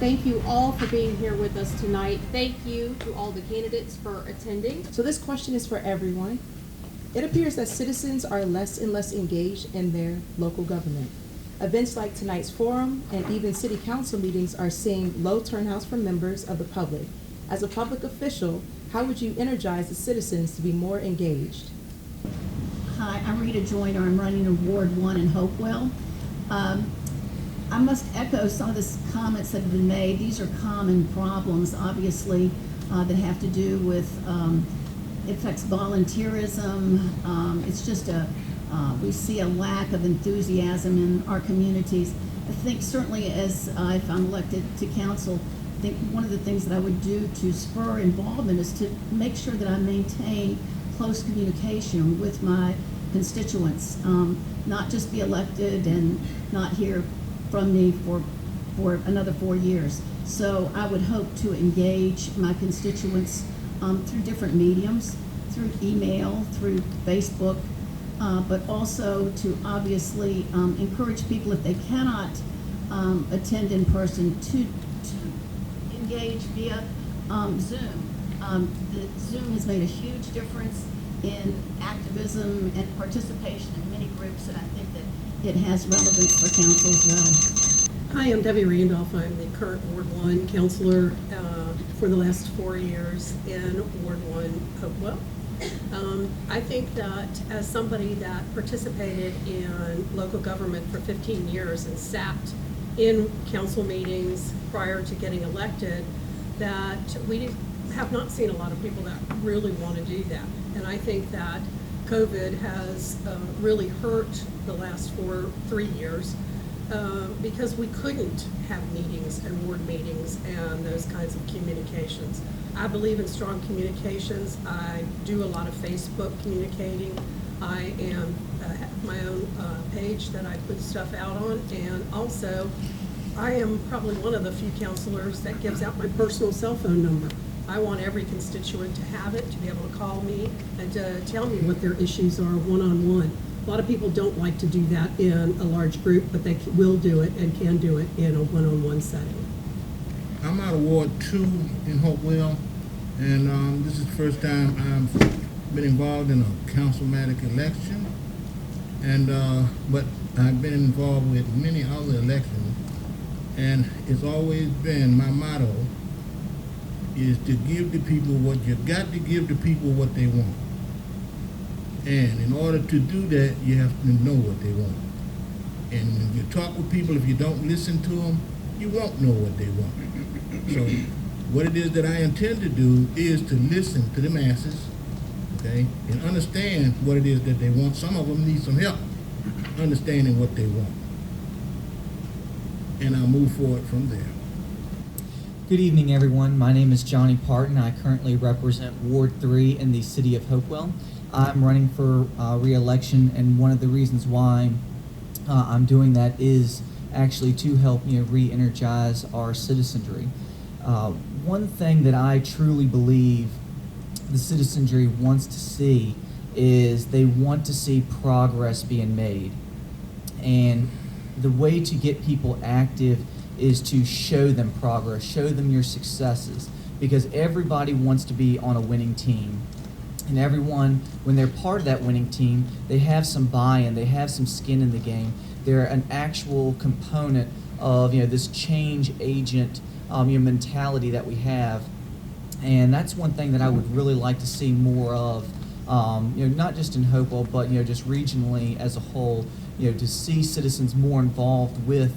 thank you all for being here with us tonight. Thank you to all the candidates for attending. So this question is for everyone. It appears that citizens are less and less engaged in their local government. Events like tonight's forum and even city council meetings are seeing low turnouts from members of the public. As a public official, how would you energize the citizens to be more engaged? Hi, I'm Rita Joyner. I'm running in Ward 1 in Hopewell. I must echo some of the comments that have been made. These are common problems, obviously, that have to do with, it affects volunteerism. It's just we see a lack of enthusiasm in our communities. I think certainly as if I'm elected to council, I think one of the things that I would do to spur involvement is to make sure that I maintain close communication with my constituents, not just be elected and not hear from me for another 4 years. So I would hope to engage my constituents through different mediums, through email, through Facebook, but also to obviously encourage people, if they cannot attend in person, to engage via Zoom. Zoom has made a huge difference in activism and participation in many groups, and I think that it has relevance for council as well. Hi, I'm Debbie Randolph. I'm the current Ward 1 Councilor for the last 4 years in Ward 1 Hopewell. I think that as somebody that participated in local government for 15 years and sat in council meetings prior to getting elected, that we have not seen a lot of people that really want to do that. And I think that COVID has really hurt the last 3 years because we couldn't have meetings and ward meetings and those kinds of communications. I believe in strong communications. I do a lot of Facebook communicating. I have my own page that I put stuff out on, and also I am probably one of the few councilors that gives out my personal cell phone number. I want every constituent to have it, to be able to call me and to tell me what their issues are one-on-one. A lot of people don't like to do that in a large group, but they will do it and can do it in a one-on-one setting. I'm out of Ward 2 in Hopewell, and this is the first time I've been involved in a councilmatic election, and but I've been involved with many other elections, and it's always been my motto is to give the people what you got to give the people what they want. And in order to do that, you have to know what they want. And when you talk with people, if you don't listen to them, you won't know what they want. So what it is that I intend to do is to listen to the masses, okay, and understand what it is that they want. Some of them need some help understanding what they want. And I'll move forward from there. Good evening, everyone. My name is Johnny Parton. I currently represent Ward 3 in the city of Hopewell. I'm running for re-election, and one of the reasons why I'm doing that is actually to help re-energize our citizenry. One thing that I truly believe the citizenry wants to see is they want to see progress being made. And the way to get people active is to show them progress, show them your successes, because everybody wants to be on a winning team. And everyone, when they're part of that winning team, they have some buy-in, they have some skin in the game. They're an actual component of this change agent mentality that we have. And that's one thing that I would really like to see more of, not just in Hopewell, but just regionally as a whole, to see citizens more involved with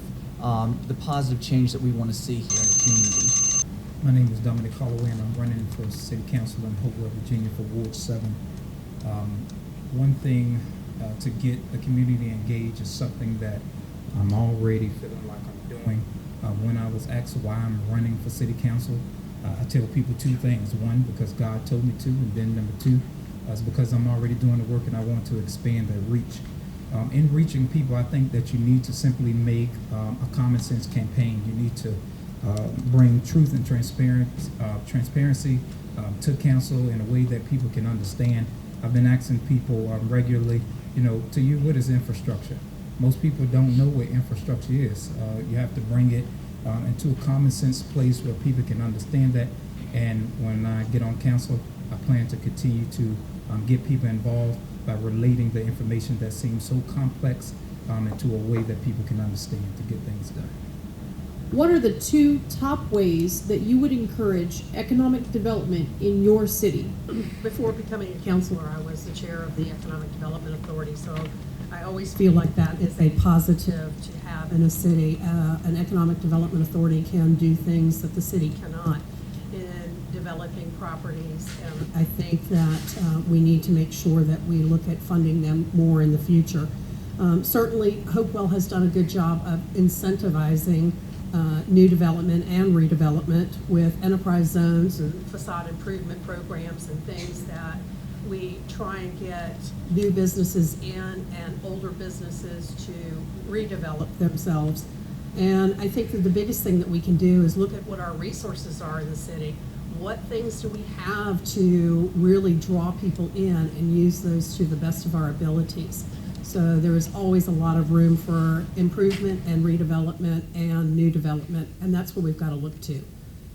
the positive change that we want to see here in the community. My name is Dominic Holloway, and I'm running for City Council in Hopewell, Virginia for Ward 7. One thing to get the community engaged is something that I'm already feeling like I'm doing. When I was asked why I'm running for City Council, I tell people two things. One, because God told me to, and then number two, is because I'm already doing the work and I want to expand that reach. In reaching people, I think that you need to simply make a common sense campaign. You need to bring truth and transparency to council in a way that people can understand. I've been asking people regularly, to you, what is infrastructure? Most people don't know what infrastructure is. You have to bring it into a common sense place where people can understand that. And when I get on council, I plan to continue to get people involved by relating the information that seems so complex into a way that people can understand to get things done. What are the 2 top ways that you would encourage economic development in your city? Before becoming a counselor, I was the chair of the Economic Development Authority, so I always feel like that is a positive to have in a city. An Economic Development Authority can do things that the city cannot in developing properties, and I think that we need to make sure that we look at funding them more in the future. Certainly, Hopewell has done a good job of incentivizing new development and redevelopment with enterprise zones and facade improvement programs and things that we try and get new businesses in and older businesses to redevelop themselves. And I think that the biggest thing that we can do is look at what our resources are in the city. What things do we have to really draw people in and use those to the best of our abilities? So there is always a lot of room for improvement and redevelopment and new development, and that's what we've got to look to,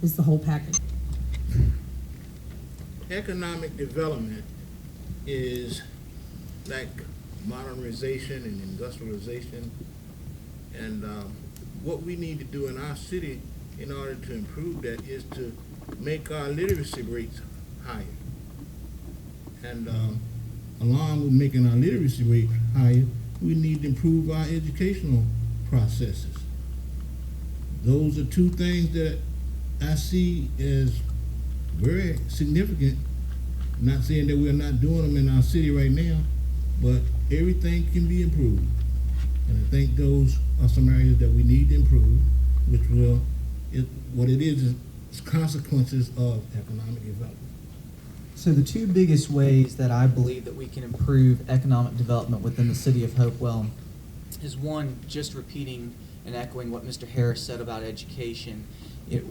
is the whole package. Economic development is like modernization and industrialization, and what we need to do in our city in order to improve that is to make our literacy rates higher. And along with making our literacy rate higher, we need to improve our educational processes. Those are 2 things that I see as very significant. I'm not saying that we're not doing them in our city right now, but everything can be improved. And I think those are some areas that we need to improve, which will, what it is consequences of economic development. So the 2 biggest ways that I believe that we can improve economic development within the city of Hopewell is, one, just repeating and echoing what Mr. Harris said about education.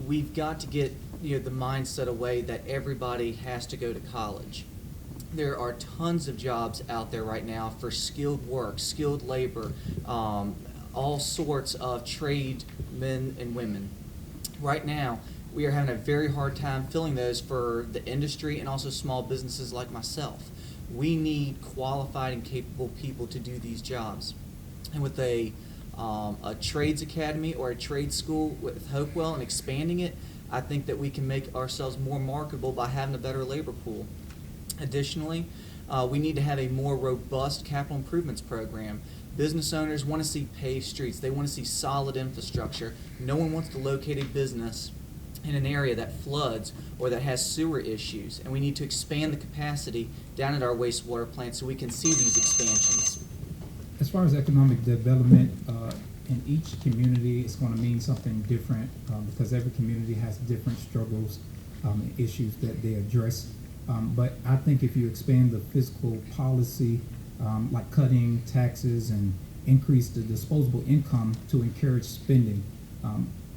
We've got to get the mindset away that everybody has to go to college. There are tons of jobs out there right now for skilled work, skilled labor, all sorts of trade men and women. Right now, we are having a very hard time filling those for the industry and also small businesses like myself. We need qualified and capable people to do these jobs. And with a trades academy or a trade school with Hopewell and expanding it, I think that we can make ourselves more marketable by having a better labor pool. Additionally, we need to have a more robust capital improvements program. Business owners want to see paved streets. They want to see solid infrastructure. No one wants to locate a business in an area that floods or that has sewer issues, and we need to expand the capacity down at our wastewater plant so we can see these expansions. As far as economic development, in each community, it's going to mean something different because every community has different struggles and issues that they address. But I think if you expand the fiscal policy, like cutting taxes and increase the disposable income to encourage spending,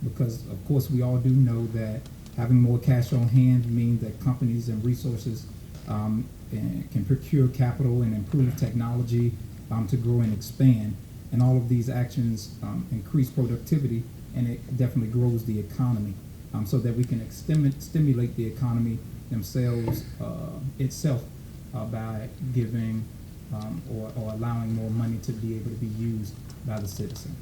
because of course we all do know that having more cash on hand means that companies and resources can procure capital and improve technology to grow and expand. And all of these actions increase productivity, and it definitely grows the economy so that we can stimulate the economy itself by giving or allowing more money to be able to be used by the citizen.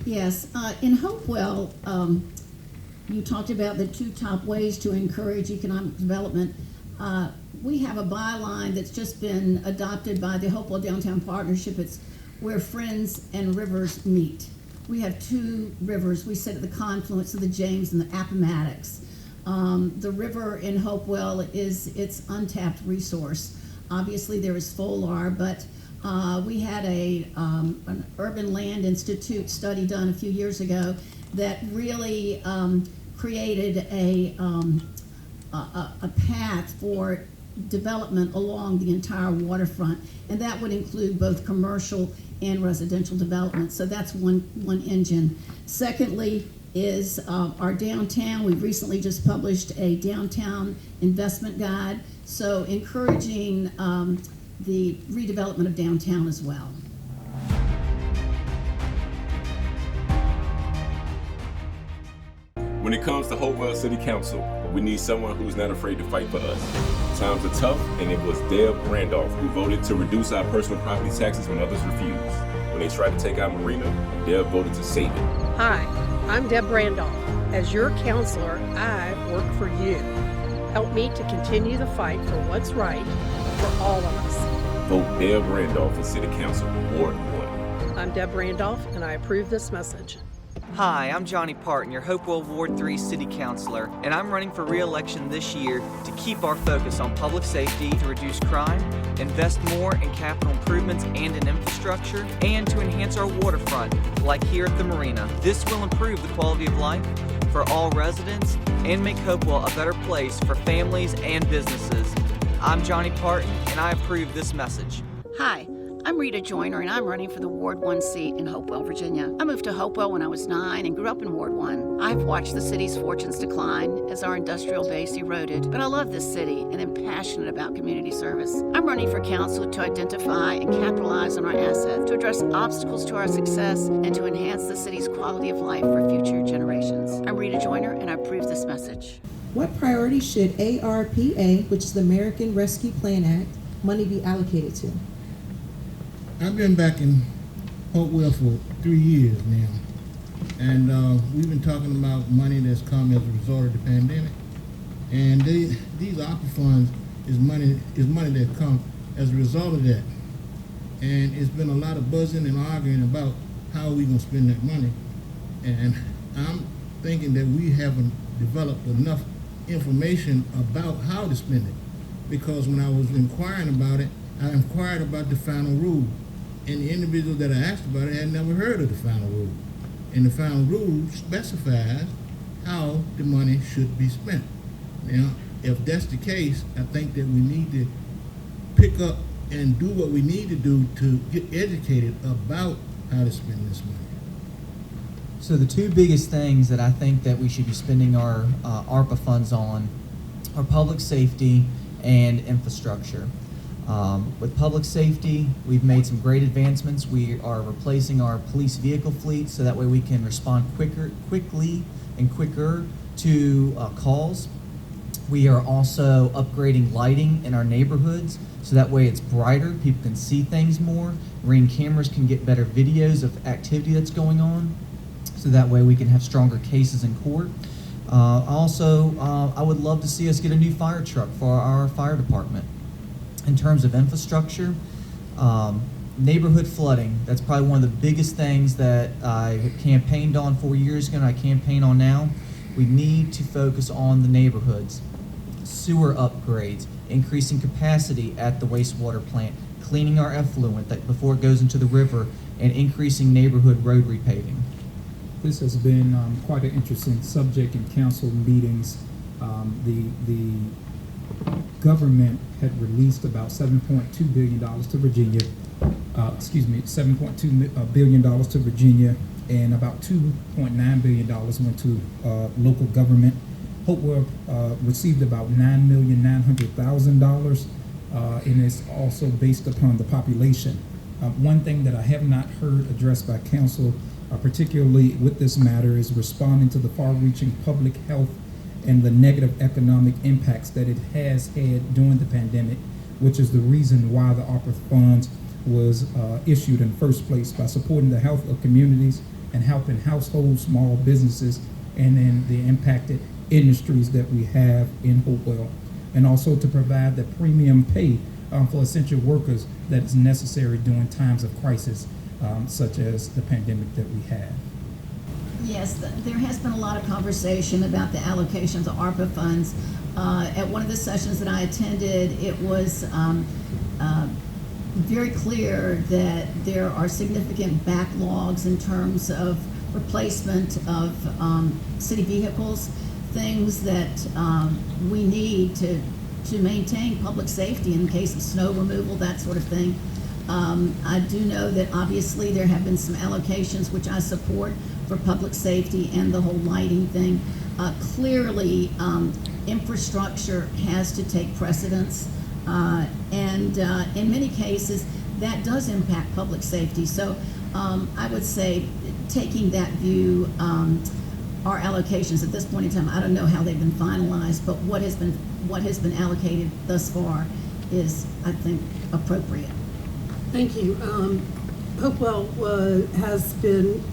Yes, in Hopewell, you talked about the 2 top ways to encourage economic development. We have a byline that's just been adopted by the Hopewell Downtown Partnership. It's where friends and rivers meet. We have 2 rivers. We sit at the confluence of the James and the Appomattox. The river in Hopewell is its untapped resource. Obviously, there is Folar, but we had an Urban Land Institute study done a few years ago that really created a path for development along the entire waterfront, and that would include both commercial and residential development. So that's one engine. Secondly is our downtown. We've recently just published a downtown investment guide, so encouraging the redevelopment of downtown as well. When it comes to Hopewell City Council, we need someone who's not afraid to fight for us. Times are tough, and it was Deb Randolph who voted to reduce our personal property taxes when others refused. When they tried to take our marina, Deb voted to save it. Hi, I'm Deb Randolph. As your counselor, I work for you. Help me to continue the fight for what's right for all of us. Vote Deb Randolph for City Council, Ward 1. I'm Deb Randolph, and I approve this message. Hi, I'm Johnny Parton, your Hopewell Ward 3 City Councilor, and I'm running for re-election this year to keep our focus on public safety, to reduce crime, invest more in capital improvements and in infrastructure, and to enhance our waterfront, like here at the marina. This will improve the quality of life for all residents and make Hopewell a better place for families and businesses. I'm Johnny Parton, and I approve this message. Hi, I'm Rita Joyner, and I'm running for the Ward 1 seat in Hopewell, Virginia. I moved to Hopewell when I was 9 and grew up in Ward 1. I've watched the city's fortunes decline as our industrial base eroded, but I love this city and am passionate about community service. I'm running for council to identify and capitalize on our assets, to address obstacles to our success, and to enhance the city's quality of life for future generations. I'm Rita Joyner, and I approve this message. What priority should ARPA, which is the American Rescue Plan Act, money be allocated to? I've been back in Hopewell for 3 years now, and we've been talking about money that's come as a result of the pandemic. And these ARPA funds is money that come as a result of that. And it's been a lot of buzzing and arguing about how we gonna spend that money. And I'm thinking that we haven't developed enough information about how to spend it. Because when I was inquiring about it, I inquired about the final rule. And the individual that I asked about it had never heard of the final rule. And the final rule specifies how the money should be spent. Now, if that's the case, I think that we need to pick up and do what we need to do to get educated about how to spend this money. So the two biggest things that I think that we should be spending our ARPA funds on are public safety and infrastructure. With public safety, we've made some great advancements. We are replacing our police vehicle fleet so that way we can respond quickly to calls. We are also upgrading lighting in our neighborhoods so that way it's brighter, people can see things more. Ring cameras can get better videos of activity that's going on so that way we can have stronger cases in court. I would love to see us get a new fire truck for our fire department. In terms of infrastructure, neighborhood flooding, that's probably one of the biggest things that I campaigned on 4 years ago and I campaign on now. We need to focus on the neighborhoods. Sewer upgrades, increasing capacity at the wastewater plant, cleaning our effluent before it goes into the river, and increasing neighborhood road repaving. This has been quite an interesting subject in council meetings. The government had released about $7.2 billion to Virginia, $7.2 billion to Virginia, and about $2.9 billion went to local government. Hopewell received about $9,900,000, and it's also based upon the population. One thing that I have not heard addressed by council, particularly with this matter, is responding to the far-reaching public health and the negative economic impacts that it has had during the pandemic, which is the reason why the ARPA funds was issued in the first place, by supporting the health of communities and helping households, small businesses, and then the impacted industries that we have in Hopewell, and also to provide the premium pay for essential workers that is necessary during times of crisis, such as the pandemic that we have. Yes, there has been a lot of conversation about the allocation of the ARPA funds. At one of the sessions that I attended, it was very clear that there are significant backlogs in terms of replacement of city vehicles, things that we need to maintain public safety in case of snow removal, that sort of thing. I do know that obviously there have been some allocations which I support for public safety and the whole lighting thing. Clearly, infrastructure has to take precedence, and in many cases, that does impact public safety. So I would say, taking that view, our allocations at this point in time. I don't know how they've been finalized, but what has been allocated thus far is, I think, appropriate. Thank you. Hopewell has been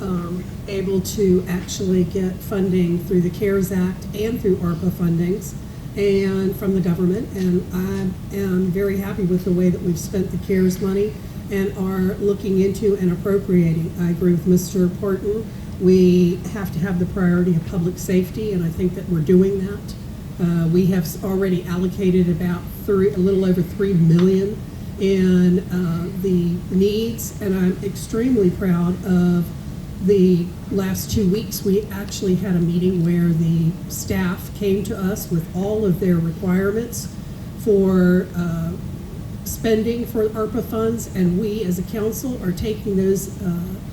able to actually get funding through the CARES Act and through ARPA fundings and from the government, and I am very happy with the way that we've spent the CARES money and are looking into and appropriating. I agree with Mr. Parton. We have to have the priority of public safety, and I think that we're doing that. We have already allocated about a little over $3 million in the needs, and I'm extremely proud of the last 2 weeks. We actually had a meeting where the staff came to us with all of their requirements for spending for ARPA funds, and we as a council are taking those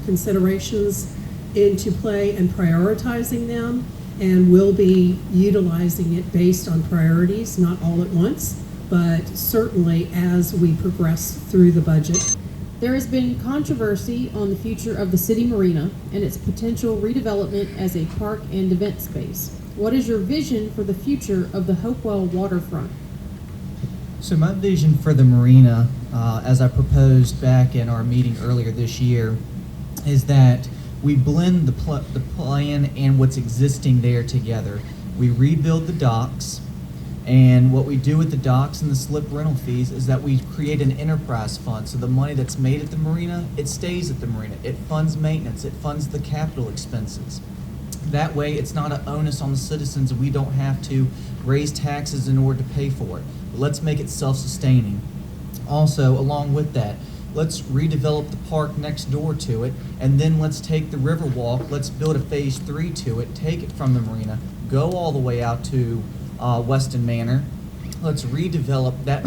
considerations into play and prioritizing them, and will be utilizing it based on priorities, not all at once, but certainly as we progress through the budget. There has been controversy on the future of the city marina and its potential redevelopment as a park and event space. What is your vision for the future of the Hopewell waterfront? So my vision for the marina, as I proposed back in our meeting earlier this year, is that we blend the plan and what's existing there together. We rebuild the docks, and what we do with the docks and the slip rental fees is that we create an enterprise fund. So the money that's made at the marina, it stays at the marina. It funds maintenance. It funds the capital expenses. That way, it's not an onus on the citizens, and we don't have to raise taxes in order to pay for it. But let's make it self-sustaining. Also, along with that, let's redevelop the park next door to it, and then let's take the Riverwalk, let's build a phase 3 to it, take it from the marina, go all the way out to Weston Manor. Let's redevelop that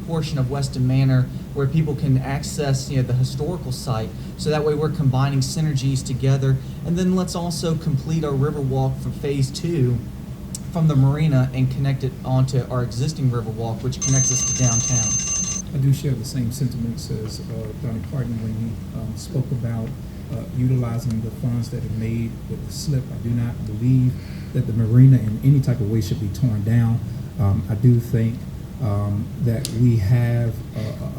portion of Weston Manor where people can access, the historical site, so that way we're combining synergies together. And then let's also complete our Riverwalk for phase 2 from the marina and connect it onto our existing Riverwalk, which connects us to downtown. I do share the same sentiments as Donnie Parton when he spoke about utilizing the funds that are made with the slip. I do not believe that the marina in any type of way should be torn down. I do think that we have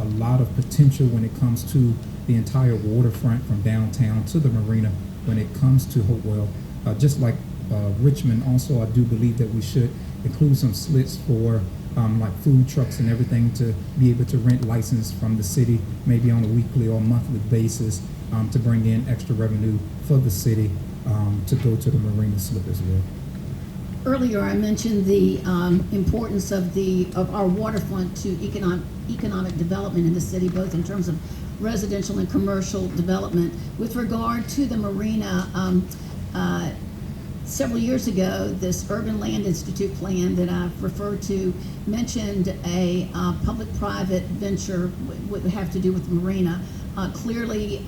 a lot of potential when it comes to the entire waterfront from downtown to the marina when it comes to Hopewell. Just like Richmond, also I do believe that we should include some slits for like food trucks and everything to be able to rent license from the city, maybe on a weekly or monthly basis, to bring in extra revenue for the city to go to the marina slip as well. Earlier, I mentioned the importance of our waterfront to economic development in the city, both in terms of residential and commercial development. With regard to the marina, several years ago, this Urban Land Institute plan that I've referred to mentioned a public-private venture would have to do with the marina. Clearly,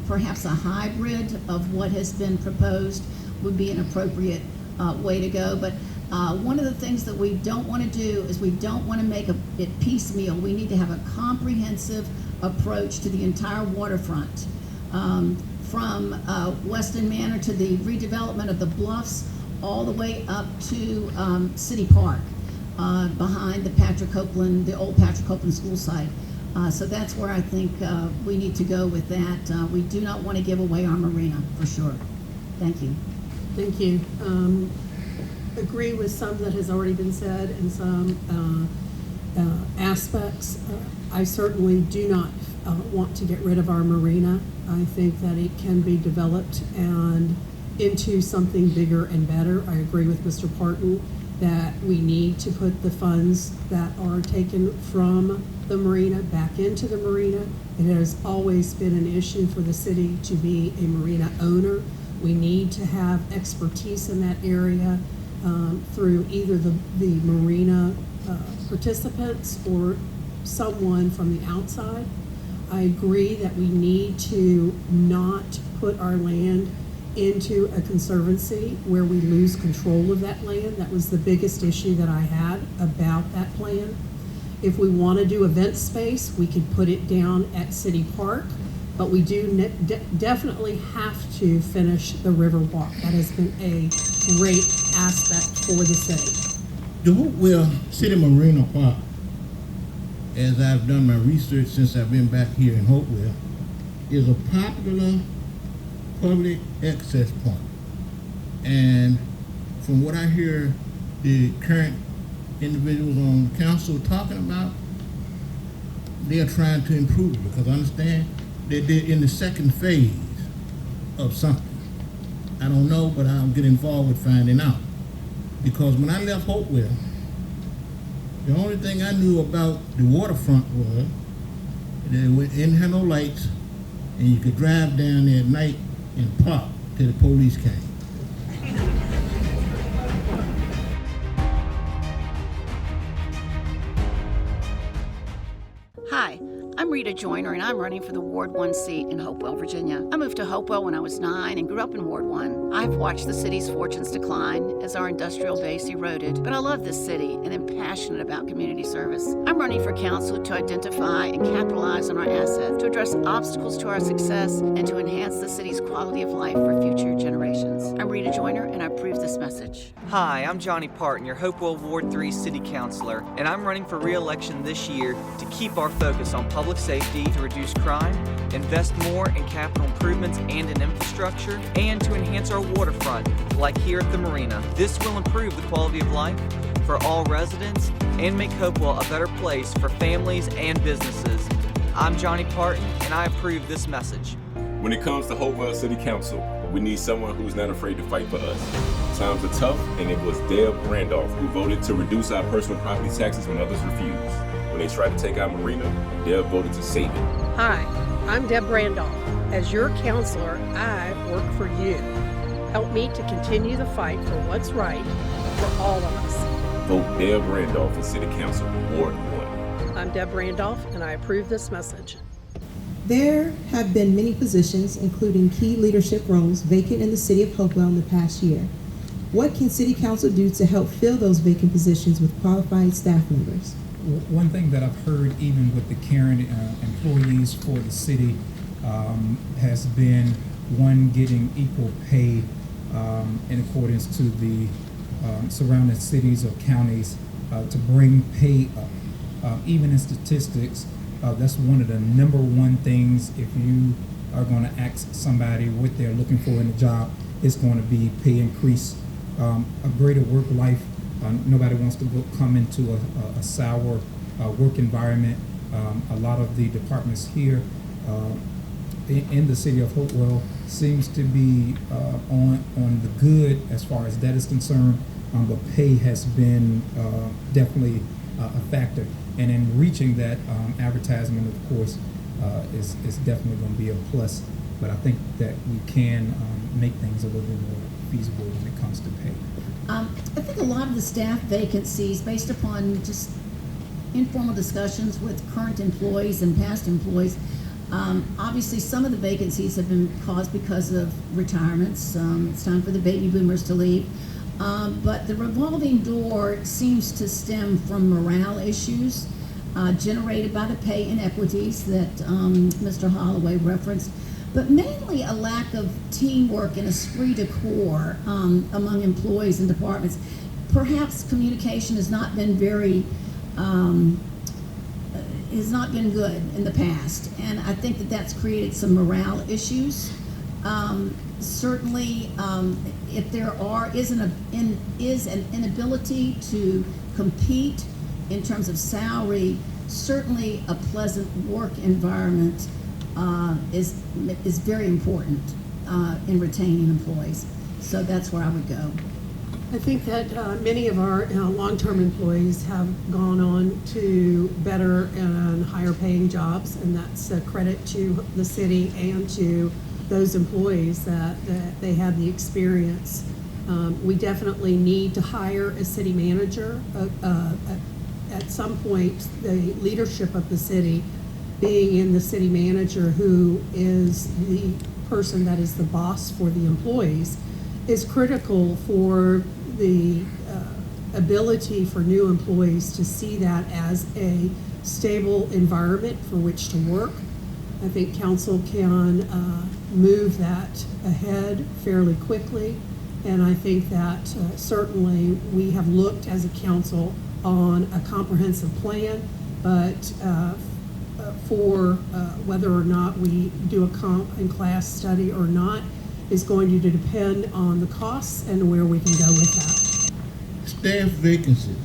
perhaps a hybrid of what has been proposed would be an appropriate way to go. But one of the things that we don't want to do is we don't want to make it piecemeal. We need to have a comprehensive approach to the entire waterfront. From Weston Manor to the redevelopment of the bluffs, all the way up to City Park, behind the old Patrick Copeland school site. So that's where I think we need to go with that. We do not want to give away our marina, for sure. Thank you. Thank you. Agree with some that has already been said and some aspects. I certainly do not want to get rid of our marina. I think that it can be developed and into something bigger and better. I agree with Mr. Parton that we need to put the funds that are taken from the marina back into the marina. It has always been an issue for the city to be a marina owner. We need to have expertise in that area through either the marina participants or someone from the outside. I agree that we need to not put our land into a conservancy where we lose control of that land. That was the biggest issue that I had about that plan. If we want to do event space, we could put it down at City Park but we do definitely have to finish the river walk. That has been a great aspect for the city. The Hopewell City Marina Park, as I've done my research since I've been back here in Hopewell, is a popular public access point. And from what I hear the current individuals on council talking about, they are trying to improve it, because I understand that they're in the second phase of something. I don't know, but I'll get involved with finding out. Because when I left Hopewell, the only thing I knew about the waterfront was that it didn't have no lights, and you could drive down there at night and park till the police came. Hi, I'm Rita Joyner, and I'm running for the Ward 1 seat in Hopewell, Virginia. I moved to Hopewell when I was 9 and grew up in Ward 1. I've watched the city's fortunes decline as our industrial base eroded, but I love this city and am passionate about community service. I'm running for council to identify and capitalize on our assets, to address obstacles to our success, and to enhance the city's quality of life for future generations. I'm Rita Joyner, and I approve this message. Hi, I'm Johnny Parton, your Hopewell Ward 3 City Councilor, and I'm running for re-election this year to keep our focus on public safety, to reduce crime, invest more in capital improvements and in infrastructure, and to enhance our waterfront, like here at the marina. This will improve the quality of life for all residents and make Hopewell a better place for families and businesses. I'm Johnny Parton, and I approve this message. When it comes to Hopewell City Council, we need someone who's not afraid to fight for us. Times are tough, and it was Deb Randolph who voted to reduce our personal property taxes when others refused. When they tried to take our marina, Deb voted to save it. Hi, I'm Deb Randolph. As your counselor, I work for you. Help me to continue the fight for what's right for all of us. Vote Deb Randolph for City Council, Ward 1. I'm Deb Randolph, and I approve this message. There have been many positions, including key leadership roles, vacant in the city of Hopewell in the past year. What can City Council do to help fill those vacant positions with qualified staff members? One thing that I've heard, even with the current employees for the city, has been one, getting equal pay in accordance to the surrounding cities or counties to bring pay up. Even in statistics, that's one of the number one things. If you are going to ask somebody what they're looking for in a job, it's going to be pay increase, a greater work life. Nobody wants to come into a sour work environment. A lot of the departments here in the city of Hopewell seems to be on the good as far as that is concerned, but pay has been definitely a factor. And in reaching that, advertisement, of course, is definitely going to be a plus. But I think that we can make things a little bit more feasible when it comes to pay. I think a lot of the staff vacancies, based upon just informal discussions with current employees and past employees, obviously some of the vacancies have been caused because of retirements. It's time for the baby boomers to leave. But the revolving door seems to stem from morale issues generated by the pay inequities that Mr. Holloway referenced, but mainly a lack of teamwork and esprit de corps among employees and departments. Perhaps communication has not been good in the past, and I think that that's created some morale issues. Certainly, if there is an inability to compete in terms of salary, certainly a pleasant work environment is very important in retaining employees. So that's where I would go. I think that many of our long-term employees have gone on to better and higher paying jobs, and that's a credit to the city and to those employees that they had the experience. We definitely need to hire a city manager. At some point, the leadership of the city being in the city manager, who is the person that is the boss for the employees, is critical for the ability for new employees to see that as a stable environment for which to work. I think council can move that ahead fairly quickly. And I think that certainly we have looked as a council on a comprehensive plan, but for whether or not we do a comp and class study or not is going to depend on the costs and where we can go with that. Staff vacancies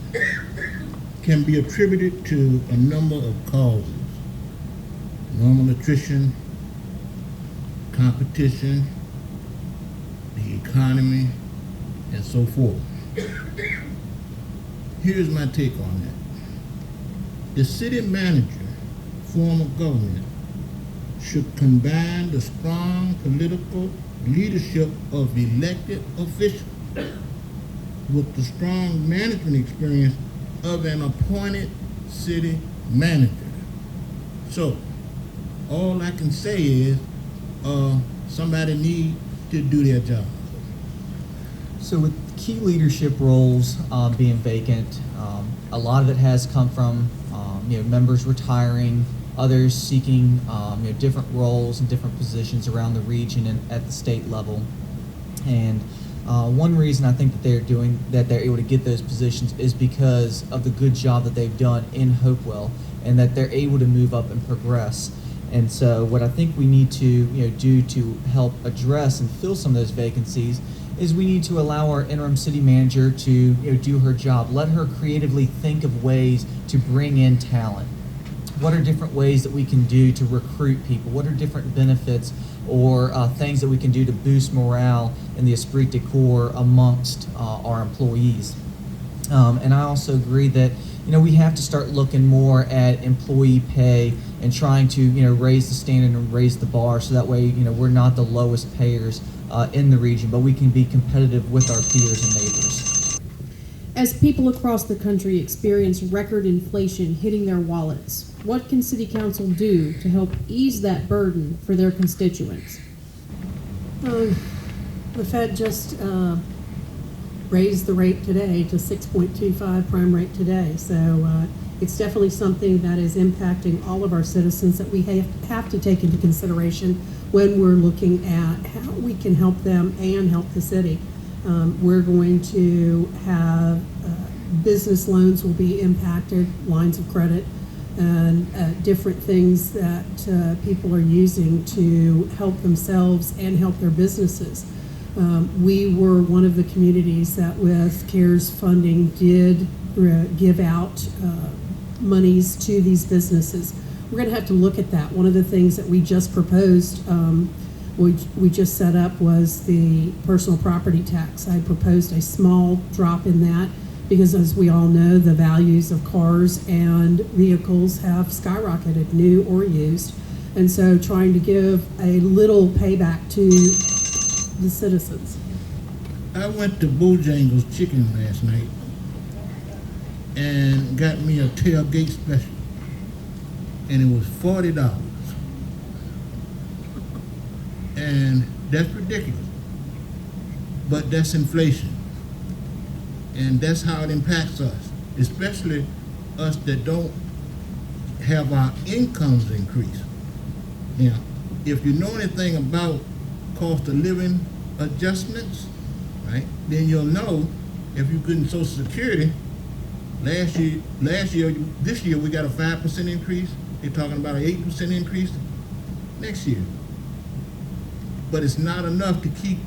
can be attributed to a number of causes. Normal attrition, competition, the economy, and so forth. Here's my take on that. The city manager form of government should combine the strong political leadership of elected officials with the strong management experience of an appointed city manager. So, all I can say is somebody need to do their job. So with key leadership roles being vacant, a lot of it has come from members retiring, others seeking different roles and different positions around the region and at the state level. And one reason I think that they're able to get those positions is because of the good job that they've done in Hopewell, and that they're able to move up and progress. And so what I think we need to do to help address and fill some of those vacancies is we need to allow our interim city manager to do her job. Let her creatively think of ways to bring in talent. What are different ways that we can do to recruit people? What are different benefits or things that we can do to boost morale and the esprit de corps amongst our employees? And I also agree that we have to start looking more at employee pay and trying to raise the standard and raise the bar, so that way we're not the lowest payers in the region, but we can be competitive with our peers and neighbors. As people across the country experience record inflation hitting their wallets, what can City Council do to help ease that burden for their constituents? The Fed just raised the rate today to 6.25 prime rate today. So it's definitely something that is impacting all of our citizens that we have to take into consideration when we're looking at how we can help them and help the city. We're going to have business loans will be impacted, lines of credit, and different things that people are using to help themselves and help their businesses. We were one of the communities that with CARES funding did give out monies to these businesses. We're going to have to look at that. One of the things that we just proposed, we just set up was the personal property tax. I proposed a small drop in that because, as we all know, the values of cars and vehicles have skyrocketed, new or used. And so trying to give a little payback to the citizens. I went to Bojangles Chicken last night and got me a tailgate special, and it was $40. And that's ridiculous, but that's inflation, and that's how it impacts us, especially us that don't have our incomes increase. Now, if you know anything about cost of living adjustments, right, then you'll know if you're getting Social Security. This year we got a 5% increase. They're talking about an 8% increase next year. But it's not enough to keep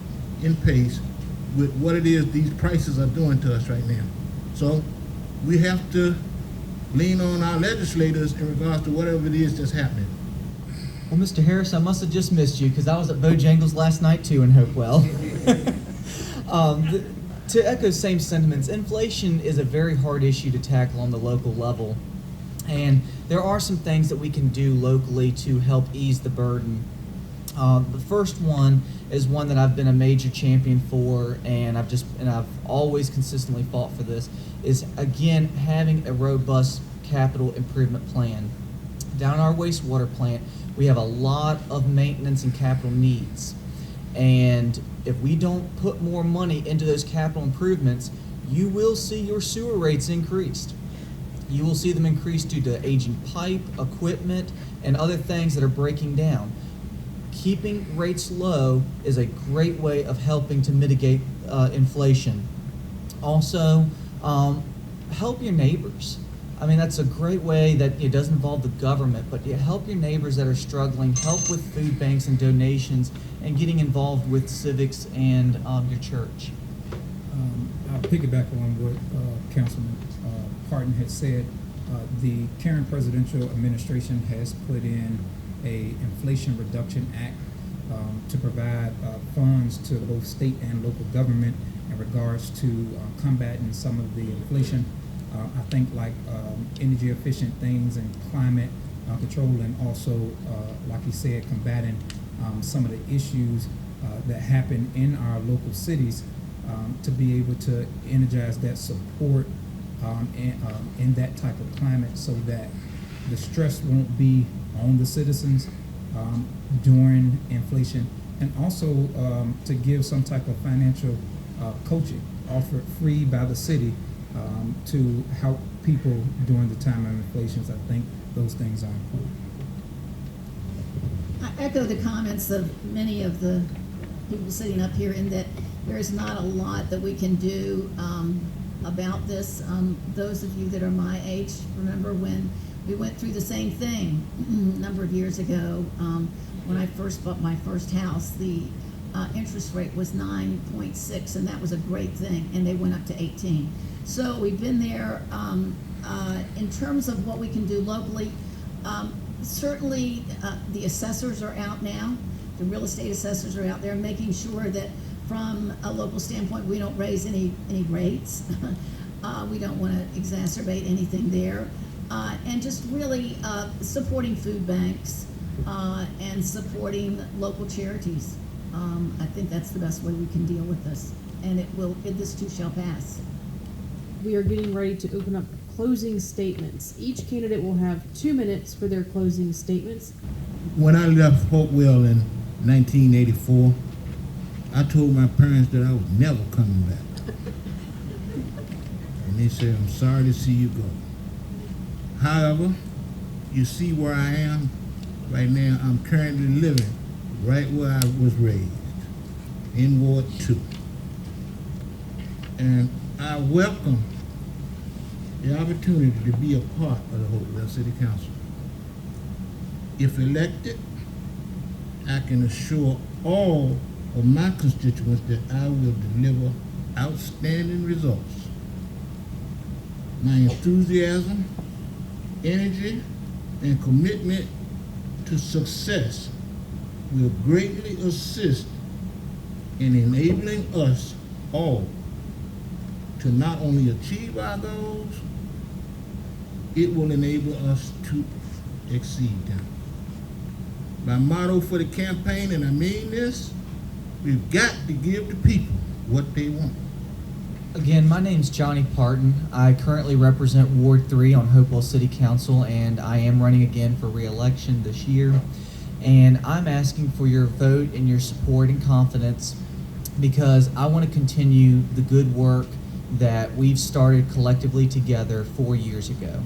in pace with what it is these prices are doing to us right now. So we have to lean on our legislators in regards to whatever it is that's happening. Well, Mr. Harris, I must have just missed you because I was at Bojangles last night too in Hopewell. To echo same sentiments, inflation is a very hard issue to tackle on the local level, and there are some things that we can do locally to help ease the burden. The first one is one that I've been a major champion for, and I've always consistently fought for this, is again having a robust capital improvement plan. Down our wastewater plant, we have a lot of maintenance and capital needs, and if we don't put more money into those capital improvements, you will see your sewer rates increased. You will see them increase due to aging pipe, equipment, and other things that are breaking down. Keeping rates low is a great way of helping to mitigate inflation. Also, help your neighbors. I mean, that's a great way that it doesn't involve the government, but you help your neighbors that are struggling, help with food banks and donations, and getting involved with civics and your church. I'll piggyback on what Councilman Parton had said. The current presidential administration has put in a Inflation Reduction Act to provide funds to both state and local government in regards to combating some of the inflation. I think like energy efficient things and climate control, and also, like he said, combating some of the issues that happen in our local cities, to be able to energize that support in that type of climate, so that the stress won't be on the citizens during inflation, and also to give some type of financial coaching offered free by the city to help people during the time of inflation. I think those things are important. I echo the comments of many of the people sitting up here in that there is not a lot that we can do about this. Those of you that are my age remember when we went through the same thing a number of years ago. When I first bought my first house, the interest rate was 9.6, and that was a great thing, and they went up to 18. So we've been there. In terms of what we can do locally, certainly the assessors are out now. The real estate assessors are out there making sure that from a local standpoint, we don't raise any rates. We don't want to exacerbate anything there. And just really supporting food banks and supporting local charities. I think that's the best way we can deal with this. And this too shall pass. We are getting ready to open up closing statements. Each candidate will have 2 minutes for their closing statements. When I left Hopewell in 1984, I told my parents that I was never coming back. And they said, "I'm sorry to see you go." However, you see where I am right now. I'm currently living right where I was raised, in Ward 2. And I welcome the opportunity to be a part of the Hopewell City Council. If elected, I can assure all of my constituents that I will deliver outstanding results. My enthusiasm, energy, and commitment to success will greatly assist in enabling us all to not only achieve our goals, it will enable us to exceed them. My motto for the campaign, and I mean this, we've got to give the people what they want. Again, my name's Johnny Parton. I currently represent Ward 3 on Hopewell City Council, and I am running again for re-election this year. And I'm asking for your vote and your support and confidence, because I want to continue the good work that we've started collectively together 4 years ago.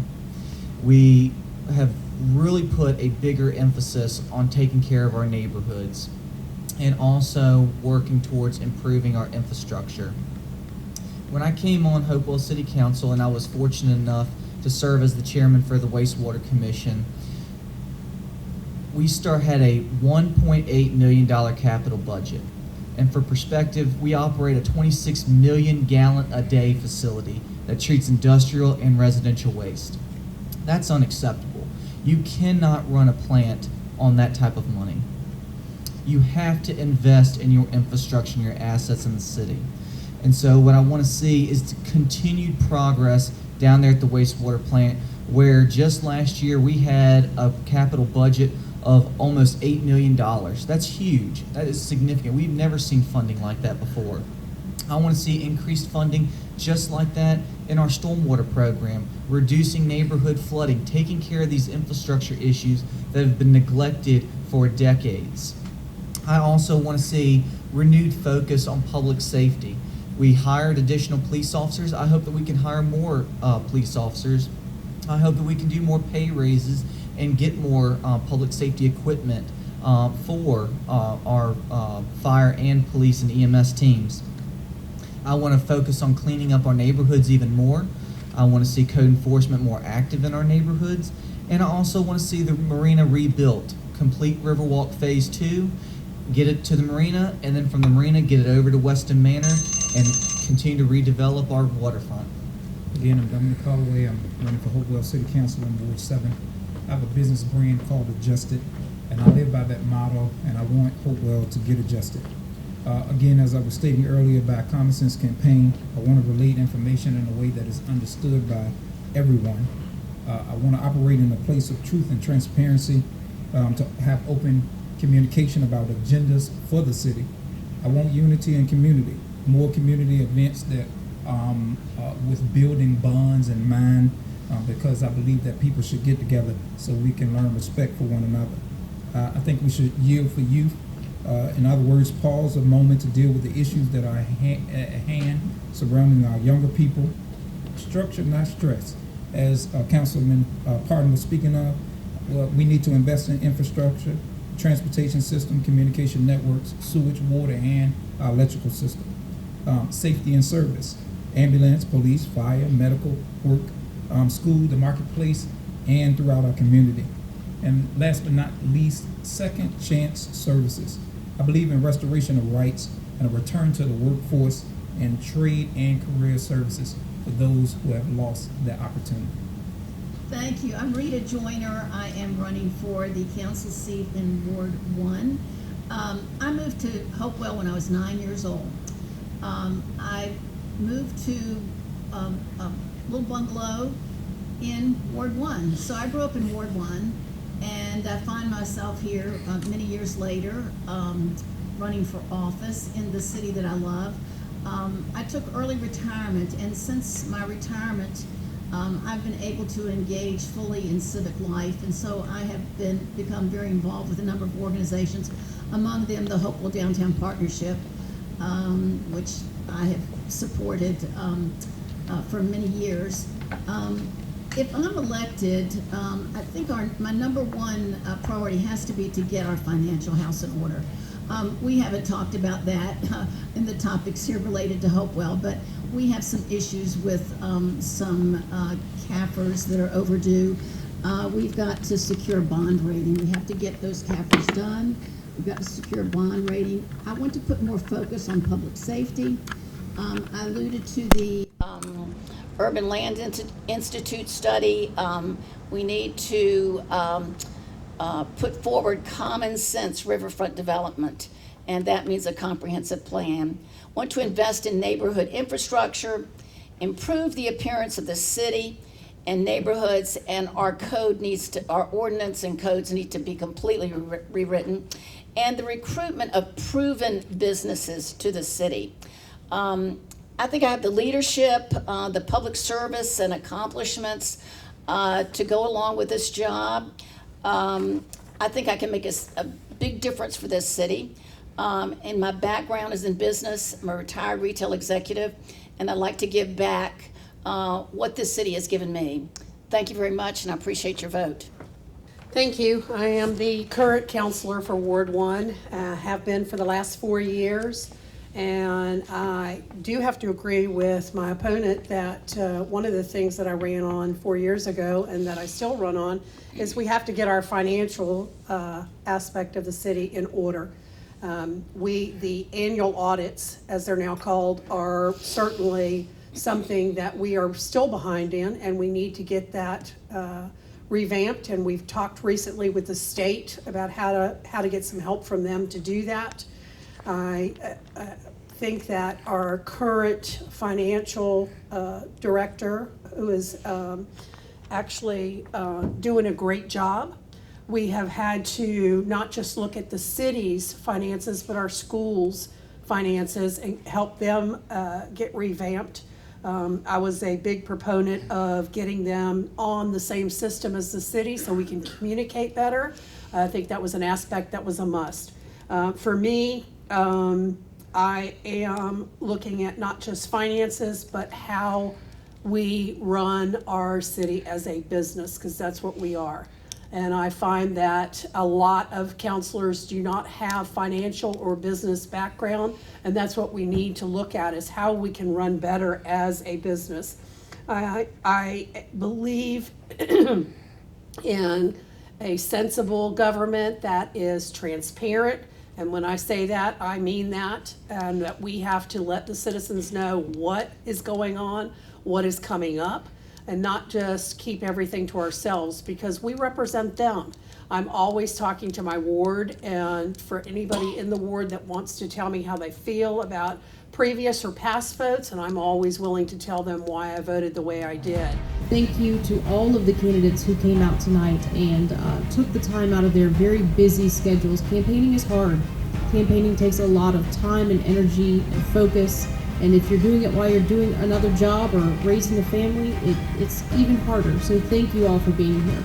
We have really put a bigger emphasis on taking care of our neighborhoods and also working towards improving our infrastructure. When I came on Hopewell City Council, and I was fortunate enough to serve as the chairman for the Wastewater Commission, we had a $1.8 million capital budget. And for perspective, we operate a 26 million gallon a day facility that treats industrial and residential waste. That's unacceptable. You cannot run a plant on that type of money. You have to invest in your infrastructure and your assets in the city. And so what I want to see is continued progress down there at the wastewater plant, where just last year we had a capital budget of almost $8 million. That's huge. That is significant. We've never seen funding like that before. I want to see increased funding just like that in our stormwater program, reducing neighborhood flooding, taking care of these infrastructure issues that have been neglected for decades. I also want to see renewed focus on public safety. We hired additional police officers. I hope that we can hire more police officers I hope that we can do more pay raises and get more public safety equipment for our fire and police and EMS teams. I want to focus on cleaning up our neighborhoods even more. I want to see code enforcement more active in our neighborhoods. And I also want to see the marina rebuilt, complete Riverwalk Phase 2, get it to the marina, and then from the marina, get it over to Weston Manor and continue to redevelop our waterfront. Again, I'm Dominic Holloway. I'm running for Hopewell City Council on Ward 7. I have a business brand called Adjusted, and I live by that motto, and I want Hopewell to get adjusted. Again, as I was stating earlier, by a common sense campaign, I want to relate information in a way that is understood by everyone. I want to operate in a place of truth and transparency, to have open communication about agendas for the city. I want unity and community, more community events that with building bonds in mind, because I believe that people should get together so we can learn respect for one another. I think we should yield for youth. In other words, pause a moment to deal with the issues that are at hand surrounding our younger people. Structure, not stress. As Councilman Parton was speaking of, well, we need to invest in infrastructure, transportation system, communication networks, sewage, water, and our electrical system. Safety and service, ambulance, police, fire, medical, work, school, the marketplace, and throughout our community. And last but not least, second chance services. I believe in restoration of rights and a return to the workforce and trade and career services for those who have lost that opportunity. Thank you. I'm Rita Joyner. I am running for the council seat in Ward 1. I moved to Hopewell when I was 9 years old. I moved to a little bungalow in Ward 1. So I grew up in Ward 1, and I find myself here many years later running for office in the city that I love. I took early retirement, and since my retirement, I've been able to engage fully in civic life, and so I have become very involved with a number of organizations, among them the Hopewell Downtown Partnership, which I have supported for many years. If I'm elected, I think my number one priority has to be to get our financial house in order. We haven't talked about that in the topics here related to Hopewell, but we have some issues with some CAFRs that are overdue. We've got to secure bond rating. We have to get those CAFRs done. We've got to secure bond rating. I want to put more focus on public safety. I alluded to the Urban Land Institute study. We need to put forward common sense riverfront development, and that means a comprehensive plan. Want to invest in neighborhood infrastructure, improve the appearance of the city and neighborhoods, and our ordinance and codes need to be completely rewritten, and the recruitment of proven businesses to the city. I think I have the leadership, the public service and accomplishments to go along with this job. I think I can make a big difference for this city. And my background is in business. I'm a retired retail executive, and I'd like to give back what this city has given me. Thank you very much, and I appreciate your vote. Thank you. I am the current counselor for Ward 1, have been for the last 4 years. And I do have to agree with my opponent that one of the things that I ran on 4 years ago and that I still run on is we have to get our financial aspect of the city in order. The annual audits, as they're now called, are certainly something that we are still behind in, and we need to get that revamped. And we've talked recently with the state about how to get some help from them to do that. I think that our current financial director, who is actually doing a great job. We have had to not just look at the city's finances, but our schools' finances and help them get revamped. I was a big proponent of getting them on the same system as the city so we can communicate better. I think that was an aspect that was a must. For me, I am looking at not just finances, but how we run our city as a business, because that's what we are. And I find that a lot of counselors do not have financial or business background, and that's what we need to look at, is how we can run better as a business. I believe in a sensible government that is transparent, and when I say that, I mean that, and that we have to let the citizens know what is going on, what is coming up, and not just keep everything to ourselves, because we represent them. I'm always talking to my ward, and for anybody in the ward that wants to tell me how they feel about previous or past votes, and I'm always willing to tell them why I voted the way I did. Thank you to all of the candidates who came out tonight and took the time out of their very busy schedules. Campaigning is hard. Campaigning takes a lot of time and energy and focus. And if you're doing it while you're doing another job or raising a family, it's even harder. So thank you all for being here.